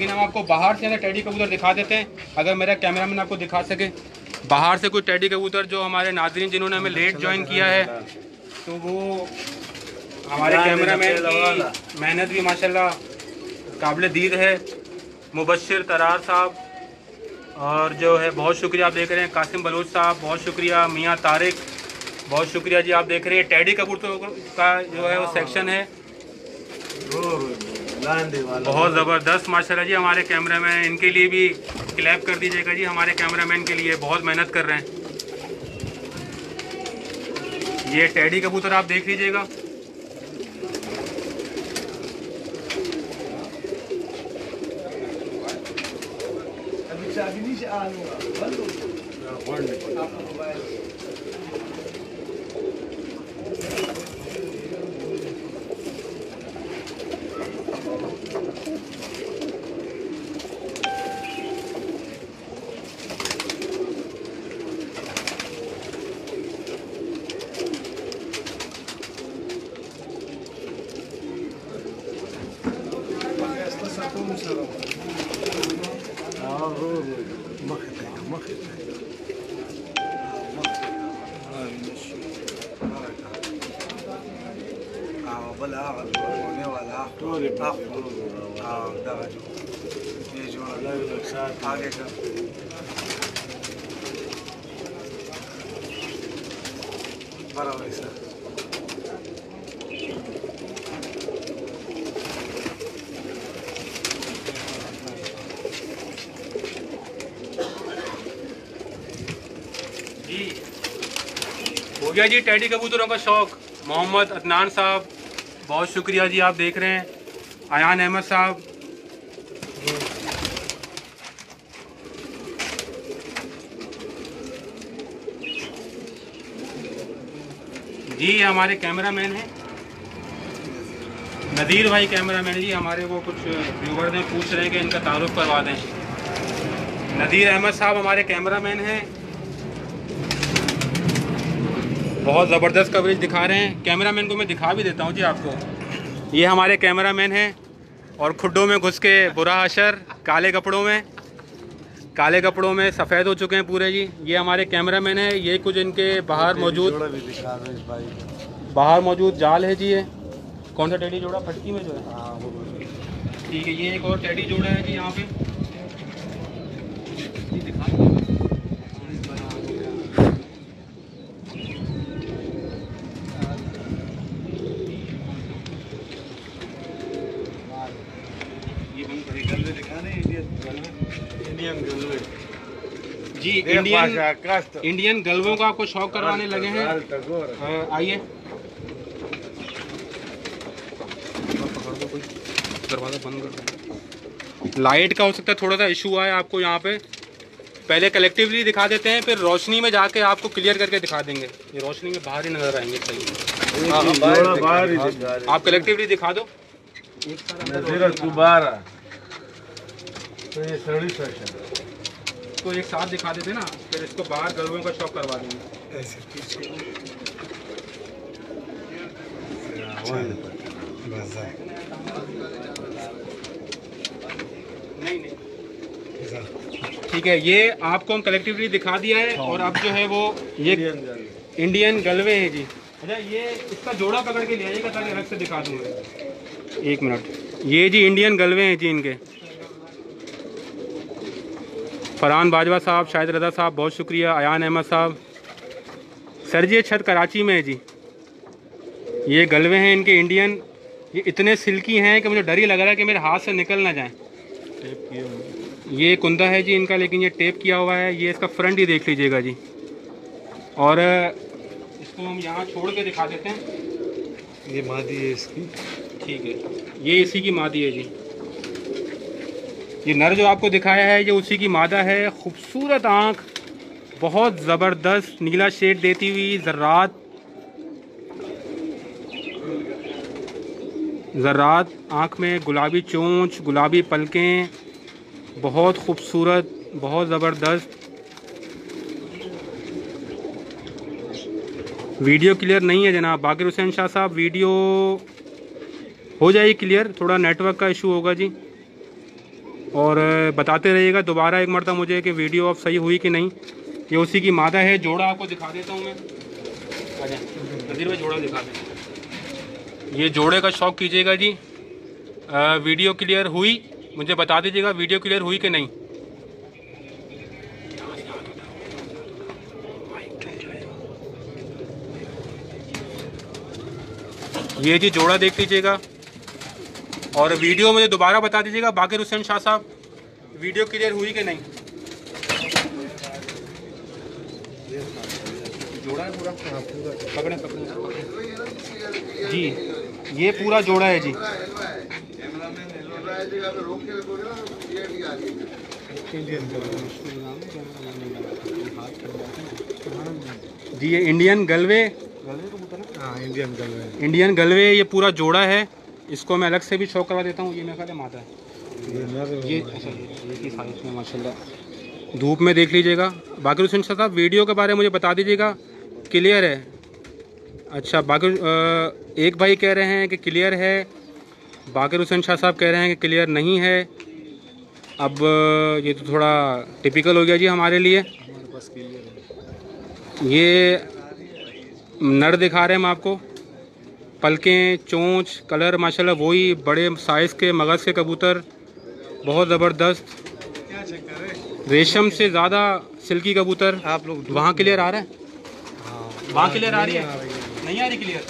लेकिन हम आपको बाहर से टेडी कबूतर दिखा देते हैं, अगर मेरा कैमरामैन आपको दिखा सके बाहर से कुछ टेडी कबूतर जो हमारे नाज़रीन जिन्होंने हमें लेट ज्वाइन किया है, तो वो हमारे कैमरामैन की मेहनत भी माशाल्लाह काबिल दीद है। मुबश्शिर तरार साहब और जो है बहुत शुक्रिया, आप देख रहे हैं कासिम बलोच साहब बहुत शुक्रिया, मियाँ तारिक बहुत शुक्रिया जी। आप देख रहे हैं टेडी कबूतर का जो है वो सेक्शन है बहुत ज़बरदस्त माशाल्लाह जी। हमारे कैमरामैन, इनके लिए भी क्लैप कर दीजिएगा जी, हमारे कैमरामैन के लिए बहुत मेहनत कर रहे हैं। ये टेडी कबूतर आप देख लीजिएगा, हो गया जी टेडी कबूतरों का शौक। मोहम्मद अदनान साहब बहुत शुक्रिया जी। आप देख रहे हैं अयान अहमद साहब, जी हमारे कैमरामैन हैं नदीर भाई, कैमरामैन जी हमारे। वो कुछ व्यूवर ने पूछ रहे हैं कि इनका तारुफ करवा दें। नदीर अहमद साहब हमारे कैमरामैन हैं, बहुत ज़बरदस्त कवरेज दिखा रहे हैं। कैमरामैन को मैं दिखा भी देता हूं जी आपको, ये हमारे कैमरामैन हैं और खुड्डों में घुस के बुरा हशर, काले कपड़ों में सफ़ेद हो चुके हैं पूरे जी। ये हमारे कैमरामैन हैं। ये कुछ इनके बाहर मौजूद जाल है जी। ये कौन सा टेडी जोड़ा फटकी में जो है, ठीक है। ये एक और टेडी जोड़ा है जी यहाँ पे, जी इंडियन गलवों का आपको शौक करवाने लगे हैं। आइए दरवाज़ा बंद कर दो। लाइट का हो सकता है थोड़ा सा इशू आए आपको यहाँ पे, पहले कलेक्टिवली दिखा देते हैं, फिर रोशनी में जाके आपको क्लियर करके दिखा देंगे। ये रोशनी में बाहर ही नजर आएंगे। सही, आप कलेक्टिवली दिखा दो। तो एक साथ दिखा देते ना, फिर इसको बाहर गलवों का शौक करवा देंगे। नहीं ठीक है, ये आपको हम कलेक्टिवली दिखा दिया है। और अब जो है वो ये इंडियन गलवे हैं जी। अच्छा, ये इसका जोड़ा पकड़ के ले आइएगा ताकि अलग से दिखा दूँगा। एक मिनट, ये जी इंडियन गलवे हैं जी इनके। फरहान बाजवा साहब, शाहिद रज़ा साहब बहुत शुक्रिया, अयान अहमद साहब। सर जी ये छत कराची में है जी। ये गलवे हैं इनके इंडियन, ये इतने सिल्की हैं कि मुझे डर ही लग रहा है कि मेरे हाथ से निकल ना जाए। ये कुंदा है जी इनका, लेकिन ये टेप किया हुआ है। ये इसका फ्रंट ही देख लीजिएगा जी। और इसको हम यहाँ छोड़ के दिखा देते हैं। ये मादी है इसकी, ठीक है, ये इसी की मादी है जी। ये नर जो आपको दिखाया है ये उसी की मादा है। खूबसूरत आँख, बहुत ज़बरदस्त नीला शेड देती हुई, ज़र्रात आँख में, गुलाबी चोंच, गुलाबी पलकें, बहुत खूबसूरत, बहुत ज़बरदस्त। वीडियो क्लियर नहीं है जनाब। बाकिर हुसैन शाह साहब, वीडियो हो जाएगी क्लियर, थोड़ा नेटवर्क का इशू होगा जी। और बताते रहिएगा दोबारा एक मरतबा मुझे कि वीडियो अब सही हुई कि नहीं। ये उसी की मादा है। जोड़ा आपको दिखा देता हूँ मैं। नज़ीर भाई जोड़ा दिखा दें। ये जोड़े का शौक़ कीजिएगा जी। वीडियो क्लियर हुई मुझे बता दीजिएगा, वीडियो क्लियर हुई कि नहीं। ये जी जोड़ा देख लीजिएगा और वीडियो मुझे दोबारा बता दीजिएगा बाकिर हुसैन शाह साहब, वीडियो क्लियर हुई कि नहीं। जोड़ा है पूरा, पकड़े जी। ये पूरा जोड़ा है जी। जी ये इंडियन गलवे, इंडियन गलवे ये पूरा जोड़ा है। इसको मैं अलग से भी शौक करवा देता हूँ। ये मेरे ख्याल मादा है ये। अच्छा ये साइज में माशाल्लाह। धूप में देख लीजिएगा। बाकिर हुसैन शाह साहब वीडियो के बारे में मुझे बता दीजिएगा क्लियर है। अच्छा बाकिर एक भाई कह रहे हैं कि क्लियर है, बाकिर हुसैन शाह साहब कह रहे हैं कि क्लियर नहीं है। अब ये तो थोड़ा टिपिकल हो गया जी हमारे लिए। ये नर दिखा रहे हैं हम आपको, पलकें, चोंच, कलर माशाल्लाह वही बड़े साइज़ के मगज़ के कबूतर, बहुत ज़बरदस्त, रेशम से ज़्यादा सिल्की कबूतर। आप लोग वहाँ क्लियर आ रहा है? वहाँ क्लियर आ रही है? नहीं आ रही क्लियर?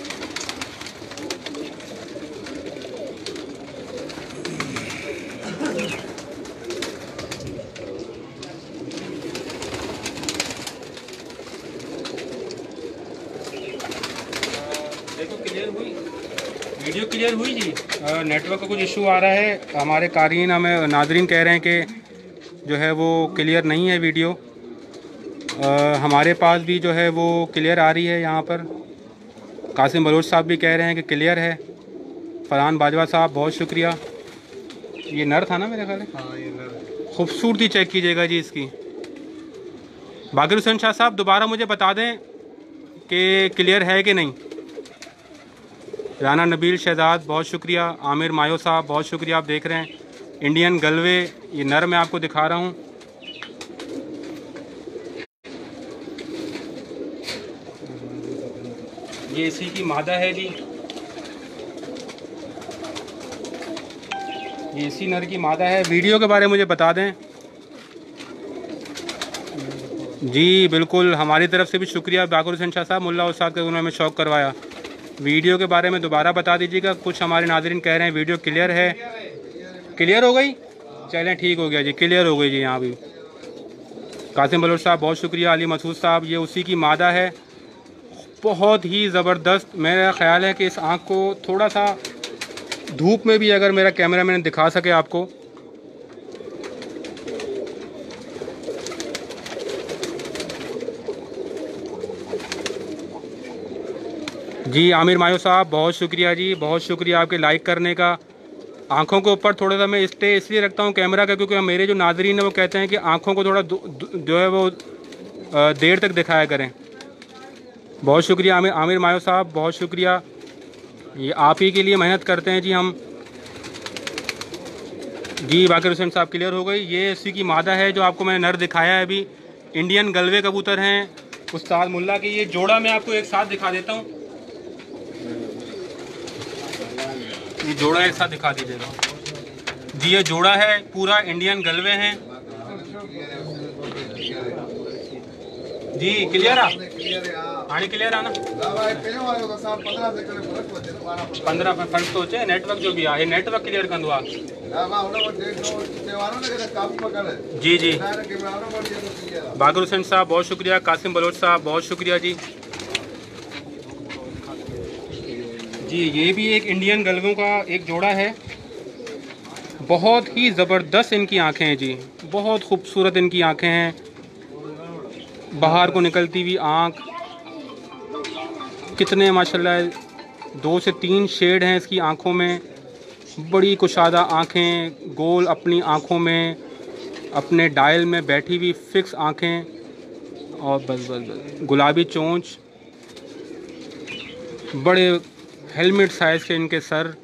देखो क्लियर हुई, वीडियो क्लियर हुई जी। नेटवर्क का कुछ इशू आ रहा है। हमारे कारीन हमें नाजरीन कह रहे हैं कि जो है वो क्लियर नहीं है वीडियो। हमारे पास भी जो है वो क्लियर आ रही है। यहाँ पर कासिम बलोच साहब भी कह रहे हैं कि क्लियर है। फरहान बाजवा साहब बहुत शुक्रिया। ये नर था ना मेरे ख्याल है। हाँ ये नर। खूबसूरती चेक कीजिएगा जी इसकी। बाकिर हुसैन शाह साहब दोबारा मुझे बता दें कि क्लियर है कि नहीं। राना नबील शहजाद बहुत शुक्रिया। आमिर मायो साहब बहुत शुक्रिया। आप देख रहे हैं इंडियन गलवे, ये नर मैं आपको दिखा रहा हूँ। ये इसी की मादा है जी। ये इसी नर की मादा है। वीडियो के बारे में मुझे बता दें जी। बिल्कुल हमारी तरफ से भी शुक्रिया बाकिर हुसैन शाह साहब, मुल्ला उस्ताद का उन्होंने शौक़ करवाया। वीडियो के बारे में दोबारा बता दीजिएगा। कुछ हमारे नाज़रीन कह रहे हैं वीडियो क्लियर है। क्लियर हो गई? चलें ठीक हो गया जी, क्लियर हो गई जी। यहाँ भी कासिम बलोच साहब बहुत शुक्रिया। अली मसूद साहब ये उसी की मादा है, बहुत ही ज़बरदस्त। मेरा ख़्याल है कि इस आँख को थोड़ा सा धूप में भी अगर मेरा कैमरा मैन दिखा सके आपको। जी आमिर मायो साहब बहुत शुक्रिया जी, बहुत शुक्रिया आपके लाइक करने का। आँखों के ऊपर थोड़ा सा मैं इसलिए रखता हूँ कैमरा का क्योंकि मेरे जो नाज़रीन है वो कहते हैं कि आँखों को थोड़ा जो है वो देर तक दिखाया करें। बहुत शुक्रिया आमिर मायो साहब, बहुत शुक्रिया। ये आप ही के लिए मेहनत करते हैं जी हम। जी बाकिर हुसैन साहब क्लियर हो गई। ये इसी की मादा है जो आपको मैंने नर दिखाया है अभी। इंडियन गलवे कबूतर हैं उस्ताद मुल्ला के। ये जोड़ा मैं आपको एक साथ दिखा देता हूँ। ये जोड़ा एक साथ दिखा दीजिएगा जी। ये जोड़ा है पूरा इंडियन गलवे हैं जी। क्लियर आने क्लियर आना 15 फर्क तो होचे नेटवर्क जो भी आहे नेटवर्क क्लियर कंदो आहे जी जी। बाकिर हुसैन साहब बहुत शुक्रिया। कासिम बलोच साहब बहुत शुक्रिया जी। जी ये भी एक इंडियन गलवों का एक जोड़ा है। बहुत ही ज़बरदस्त इनकी आंखें हैं जी, बहुत खूबसूरत इनकी आंखें हैं। बाहर को निकलती हुई आँख, कितने माशाल्लाह 2 से 3 शेड हैं इसकी आँखों में। बड़ी कुशादा आँखें, गोल अपनी आँखों में, अपने डायल में बैठी हुई फिक्स आँखें और बस गुलाबी चोंच, बड़े हेलमेट साइज़ के इनके सर,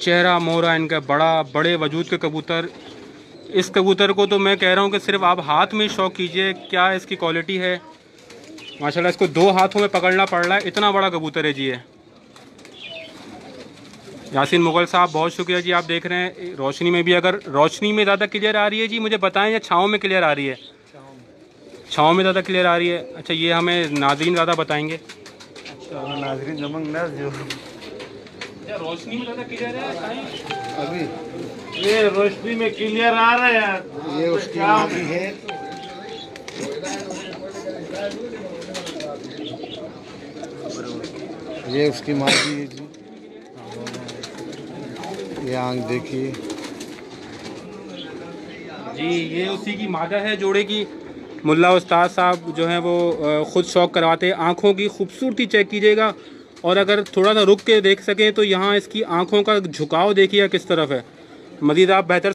चेहरा मोहरा इनका बड़ा, बड़े वजूद के कबूतर। इस कबूतर को तो मैं कह रहा हूँ कि सिर्फ आप हाथ में शौक कीजिए, क्या इसकी क्वालिटी है माशाल्लाह। इसको 2 हाथों में पकड़ना पड़ रहा है, इतना बड़ा कबूतर है जी ये। यासीन मुगल साहब बहुत शुक्रिया जी। आप देख रहे हैं रोशनी में भी, अगर रोशनी में ज़्यादा क्लियर आ रही है जी मुझे बताएं, या छाँव में क्लियर आ रही है? छाँव में ज़्यादा क्लियर आ रही है। अच्छा, ये हमें नाज़रीन ज़्यादा बताएंगे। नाज़रीन जो रोशनी में ज़्यादा क्लियर है अभी ये रोशनी में क्लियर आ रहा है यार। ये उसकी मादी है, ये उसकी मादी है जी। ये आंख देखिए जी, ये उसी की मादा है जोड़े की। मुल्ला उस्ताद साहब जो हैं वो ख़ुद शौक करवाते हैं। आँखों की खूबसूरती चेक कीजिएगा, और अगर थोड़ा सा रुक के देख सकें तो यहाँ इसकी आँखों का झुकाव देखिए किस तरफ है। मज़ीद आप बेहतर